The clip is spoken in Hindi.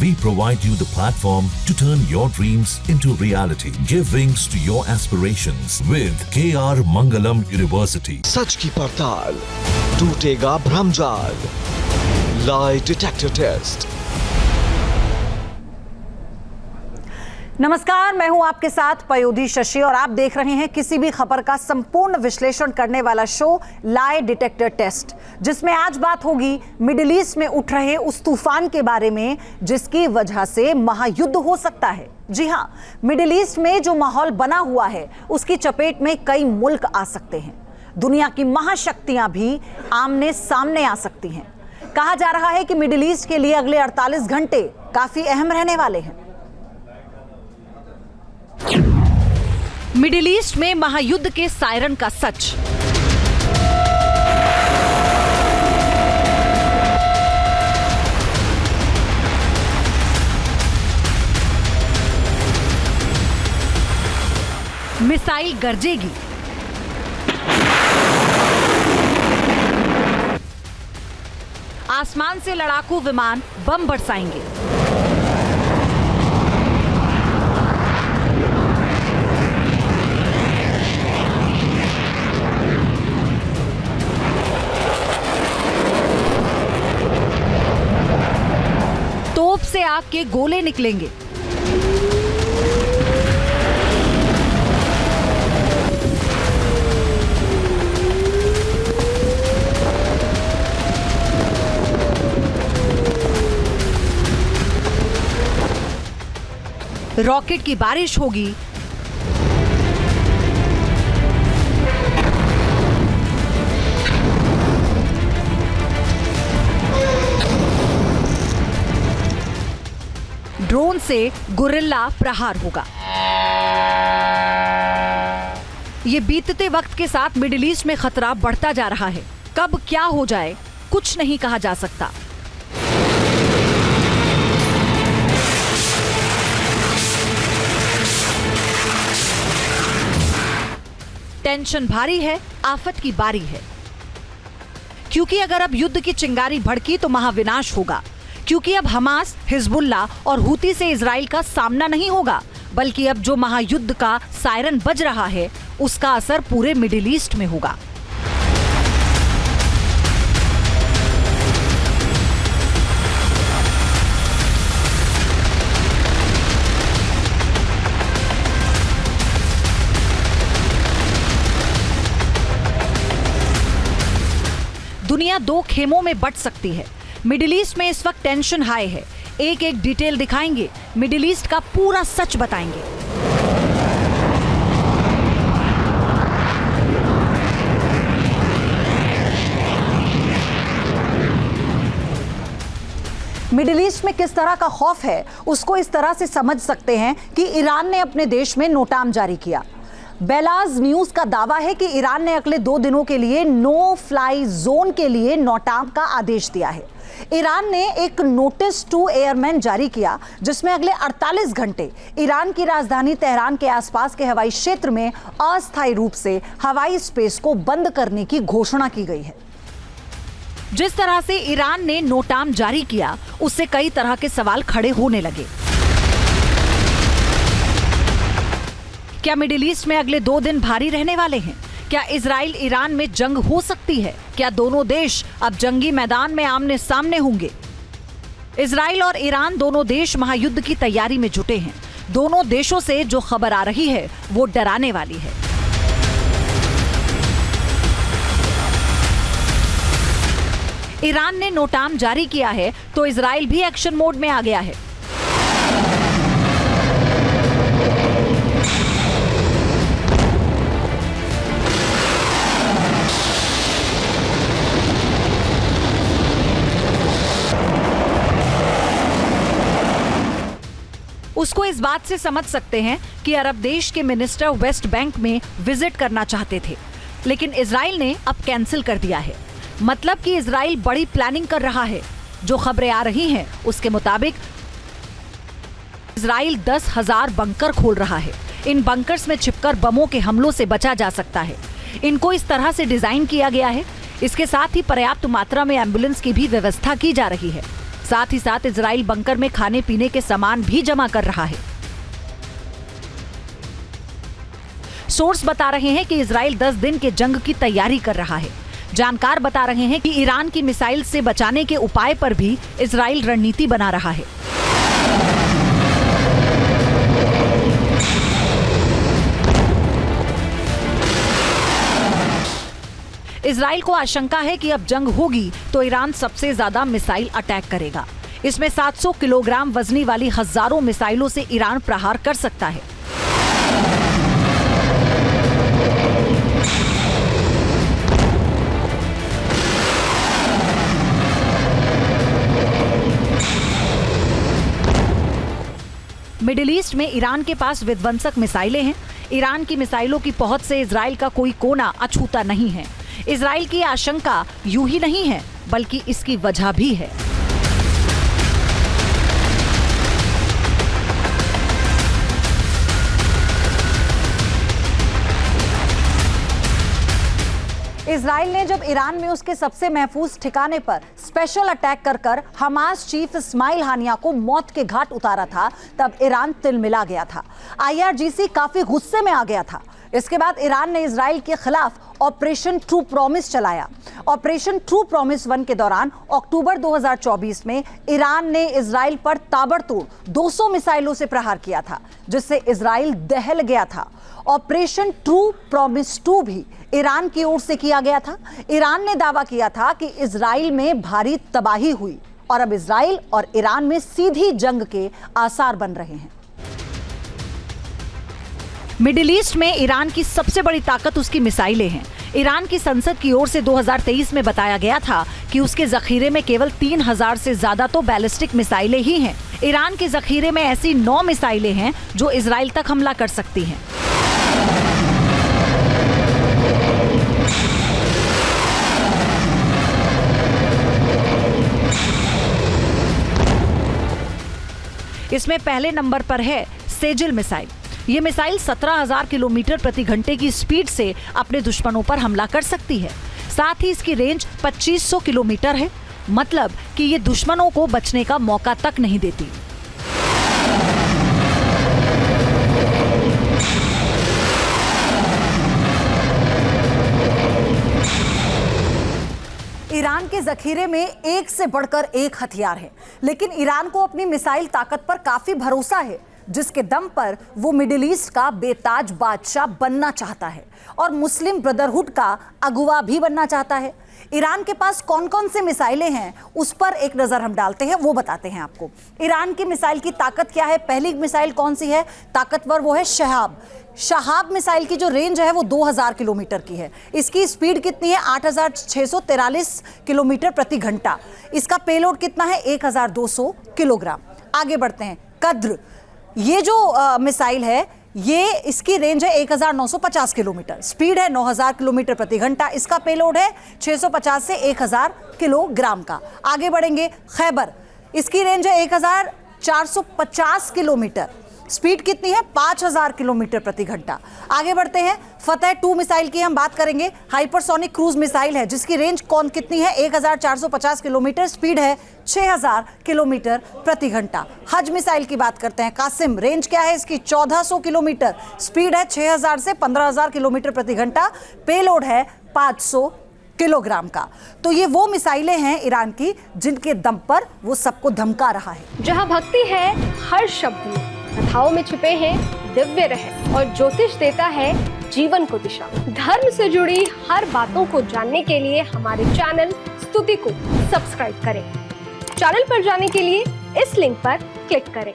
We provide you the platform to turn your dreams into reality. Give wings to your aspirations with KR Mangalam University. सच की पड़ताल, टूटेगा भ्रमजाल। Lie detector test. नमस्कार, मैं हूं आपके साथ पयोधी शशि और आप देख रहे हैं किसी भी खबर का संपूर्ण विश्लेषण करने वाला शो लाई डिटेक्टर टेस्ट, जिसमें आज बात होगी मिडिल ईस्ट में उठ रहे उस तूफान के बारे में जिसकी वजह से महायुद्ध हो सकता है। जी हां, मिडिल ईस्ट में जो माहौल बना हुआ है उसकी चपेट में कई मुल्क आ सकते हैं। दुनिया की महाशक्तियां भी आमने सामने आ सकती हैं। कहा जा रहा है कि मिडिल ईस्ट के लिए अगले 48 घंटे काफी अहम रहने वाले हैं। मिडिल ईस्ट में महायुद्ध के सायरन का सच। मिसाइल गरजेगी, आसमान से लड़ाकू विमान बम बरसाएंगे, तोप से आग के गोले निकलेंगे, रॉकेट की बारिश होगी, ड्रोन से गुरिल्ला प्रहार होगा। ये बीतते वक्त के साथ मिडिल ईस्ट में खतरा बढ़ता जा रहा है। कब क्या हो जाए कुछ नहीं कहा जा सकता। टेंशन भारी है, आफत की बारी है, क्योंकि अगर अब युद्ध की चिंगारी भड़की तो महाविनाश होगा। क्योंकि अब हमास, हिजबुल्ला और हूती से इजराइल का सामना नहीं होगा, बल्कि अब जो महायुद्ध का सायरन बज रहा है उसका असर पूरे मिडिल ईस्ट में होगा। दुनिया दो खेमों में बंट सकती है। मिडिल ईस्ट में इस वक्त टेंशन हाई है। एक एक डिटेल दिखाएंगे, मिडिल ईस्ट का पूरा सच बताएंगे। मिडिल ईस्ट में किस तरह का खौफ है उसको इस तरह से समझ सकते हैं कि ईरान ने अपने देश में नोटाम जारी किया। बेलाज न्यूज का दावा है कि ईरान ने अगले 2 दिनों के लिए नो फ्लाई जोन के लिए नोटाम का आदेश दिया है। ईरान ने एक नोटिस टू एयरमैन जारी किया जिसमें अगले 48 घंटे ईरान की राजधानी तेहरान के आसपास के हवाई क्षेत्र में अस्थायी रूप से हवाई स्पेस को बंद करने की घोषणा की गई है। जिस तरह से ईरान ने नोटाम जारी किया उससे कई तरह के सवाल खड़े होने लगे। क्या मिडिल ईस्ट में अगले 2 दिन भारी रहने वाले हैं? क्या इजराइल ईरान में जंग हो सकती है? क्या दोनों देश अब जंगी मैदान में आमने सामने होंगे? इजराइल और ईरान दोनों देश महायुद्ध की तैयारी में जुटे हैं। दोनों देशों से जो खबर आ रही है वो डराने वाली है। ईरान ने नोटाम जारी किया है तो इजराइल भी एक्शन मोड में आ गया है। उसको इस बात से समझ सकते हैं कि अरब देश के मिनिस्टर वेस्ट बैंक में विजिट करना चाहते थे, लेकिन इजराइल ने अब कैंसिल कर दिया है। मतलब कि इजराइल बड़ी प्लानिंग कर रहा है। जो खबरें आ रही हैं उसके मुताबिक इजराइल 10,000 बंकर खोल रहा है। इन बंकर्स में छिपकर बमों के हमलों से बचा जा सकता है। इनको इस तरह से डिजाइन किया गया है। इसके साथ ही पर्याप्त मात्रा में एम्बुलेंस की भी व्यवस्था की जा रही है। साथ ही साथ इजराइल बंकर में खाने पीने के सामान भी जमा कर रहा है। सोर्स बता रहे हैं कि इजराइल 10 दिन के जंग की तैयारी कर रहा है। जानकार बता रहे हैं कि ईरान की मिसाइल से बचाने के उपाय पर भी इजराइल रणनीति बना रहा है। इजराइल को आशंका है कि अब जंग होगी तो ईरान सबसे ज्यादा मिसाइल अटैक करेगा। इसमें 700 किलोग्राम वजनी वाली हजारों मिसाइलों से ईरान प्रहार कर सकता है। मिडिल ईस्ट में ईरान के पास विध्वंसक मिसाइलें हैं। ईरान की मिसाइलों की पहुंच से इजराइल का कोई कोना अछूता नहीं है। इजराइल की आशंका यूं ही नहीं है, बल्कि इसकी वजह भी है। इजराइल ने जब ईरान में उसके सबसे महफूज ठिकाने पर स्पेशल अटैक कर हमास चीफ इस्माइल हानिया को मौत के घाट उतारा था, तब ईरान तिलमिला गया था। IRGC काफी गुस्से में आ गया था। इसके बाद ईरान ने इजराइल के खिलाफ ऑपरेशन ट्रू प्रॉमिस चलाया। ऑपरेशन ट्रू प्रॉमिस 1 के दौरान अक्टूबर 2024 में ईरान ने इजराइल पर ताबड़तोड़ 200 मिसाइलों से प्रहार किया था, जिससे इजराइल दहल गया था। ऑपरेशन ट्रू प्रॉमिस 2 भी ईरान की ओर से किया गया था। ईरान ने दावा किया था कि इजराइल में भारी तबाही हुई और अब इजराइल और ईरान में सीधी जंग के आसार बन रहे हैं। मिडिल ईस्ट में ईरान की सबसे बड़ी ताकत उसकी मिसाइलें हैं। ईरान की संसद की ओर से 2023 में बताया गया था कि उसके जखीरे में केवल 3000 से ज्यादा तो बैलिस्टिक मिसाइलें ही हैं। ईरान के जखीरे में ऐसी 9 मिसाइलें हैं जो इजराइल तक हमला कर सकती हैं। इसमें पहले नंबर पर है सेजिल मिसाइल। ये मिसाइल 17,000 किलोमीटर प्रति घंटे की स्पीड से अपने दुश्मनों पर हमला कर सकती है। साथ ही इसकी रेंज 2500 किलोमीटर है, मतलब कि ये दुश्मनों को बचने का मौका तक नहीं देती। ईरान के जखीरे में एक से बढ़कर एक हथियार है, लेकिन ईरान को अपनी मिसाइल ताकत पर काफी भरोसा है, जिसके दम पर वो मिडिल ईस्ट का बेताज बादशाह बनना चाहता है और मुस्लिम ब्रदरहुड का अगुवा भी बनना चाहता है। ईरान के पास कौन कौन से मिसाइलें हैं उस पर एक नजर हम डालते हैं, वो बताते हैं आपको। ईरान की मिसाइल की ताकत क्या है? पहली मिसाइल कौन सी है ताकतवर? वो है शहाब। शहाब मिसाइल की जो रेंज है वो 2000 किलोमीटर की है। इसकी स्पीड कितनी है? 8643 किलोमीटर प्रति घंटा। इसका पेलोड कितना है? 1200 किलोग्राम। आगे बढ़ते हैं। कद्र, ये जो मिसाइल है, ये इसकी रेंज है 1950 किलोमीटर। स्पीड है 9000 किलोमीटर प्रति घंटा। इसका पेलोड है 650 से 1000 किलोग्राम का। आगे बढ़ेंगे। खैबर, इसकी रेंज है 1450 किलोमीटर। स्पीड कितनी है? 5000 किलोमीटर प्रति घंटा। आगे बढ़ते हैं। फतेह 2 मिसाइल की हम बात करेंगे। हाइपरसोनिक क्रूज मिसाइल है, जिसकी रेंज कितनी है? 1450 किलोमीटर। स्पीड है 6000 किलोमीटर प्रति घंटा। हज मिसाइल की बात करते हैं। कासिम, रेंज क्या है इसकी? 1400 किलोमीटर। स्पीड है 6000 से 15000 किलोमीटर प्रति घंटा। पेलोड है 500 किलोग्राम का। तो ये वो मिसाइलें हैं ईरान की, जिनके दम पर वो सबको धमका रहा है। जहां भक्ति है हर शब्द में, कथाओं में छिपे हैं दिव्य रहस्य और ज्योतिष देता है जीवन को दिशा। धर्म से जुड़ी हर बातों को जानने के लिए हमारे चैनल स्तुति को सब्सक्राइब करें। चैनल पर जाने के लिए इस लिंक पर क्लिक करें।